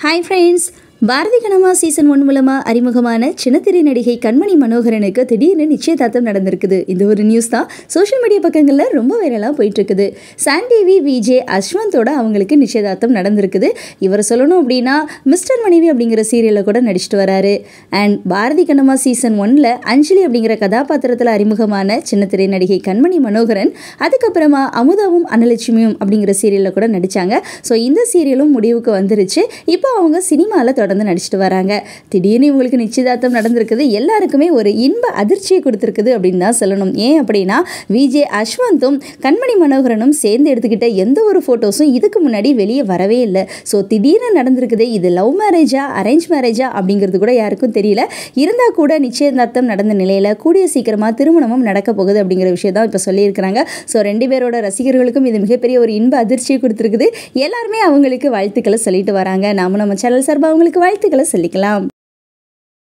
Hi friends, Bharathi கனமா season 1 மூலமா அறிமுகமான சின்னத்திரை நடிகை கண்மணி மனோகரனுக்கு திடீர்னு நிச்சயதார்த்தம் நடந்திருக்குது. இந்த ஒரு நியூஸ் தான் சோஷியல் மீடியா பக்கங்கள்ல ரொம்ப வைரலாக போயிட்டு இருக்குது. சன் டிவி விஜே அஸ்வந்தோட அவங்களுக்கு நிச்சயதார்த்தம் நடந்திருக்குது. இவர் சொல்லணும் அப்படின்னா மிஸ்டர் மனைவி அப்படிங்கிற சீரியலில் கூட நடிச்சிட்டு வராரு. அண்ட் பாரதி கனமா சீசன் 1ல் அஞ்சலி அப்படிங்கிற கதாபாத்திரத்தில் அறிமுகமான சின்னத்திரை நடிகை கண்மணி மனோகரன் அதுக்கப்புறமா அமுதாவும் அன்னலட்சுமியும் அப்படிங்கிற சீரியலில் கூட நடித்தாங்க. ஸோ இந்த சீரியலும் முடிவுக்கு வந்துருச்சு. இப்போ அவங்க சினிமாவில் தொடர்ந்து நடிச்சிட்டு வராங்க. திடீர்னு இவங்களுக்கு நிச்சயதார்த்தம் நடந்திருக்குது. எல்லாருக்குமே ஒரு இன்ப அதிர்ச்சியை கொடுத்துருக்குது அப்படின்னு தான் சொல்லணும். ஏன் அப்படின்னா விஜே அஸ்வந்தும் கண்மணி மனோகரனும் சேர்ந்து எடுத்துக்கிட்ட எந்த ஒரு ஃபோட்டோஸும் இதுக்கு முன்னாடி வெளியே வரவே இல்லை. ஸோ திடீர்னு நடந்திருக்குது. இது லவ் மேரேஜா அரேஞ்ச் மேரேஜா அப்படிங்கிறது கூட யாருக்கும் தெரியல. இருந்தால் கூட நிச்சயதார்த்தம் நடந்த நிலையில் கூடிய சீக்கிரமாக திருமணமும் நடக்க போகுது அப்படிங்கிற விஷயம் தான் இப்போ சொல்லியிருக்கிறாங்க. ஸோ ரெண்டு பேரோட ரசிகர்களுக்கும் இது மிகப்பெரிய ஒரு இன்ப அதிர்ச்சியை கொடுத்துருக்குது. எல்லாருமே அவங்களுக்கு வாழ்த்துக்களை சொல்லிட்டு வராங்க. நாம நம்ம சேனல் சார்பாக அவங்களுக்கு வாழ்த்துக்களை சொல்லிக்கலாம்.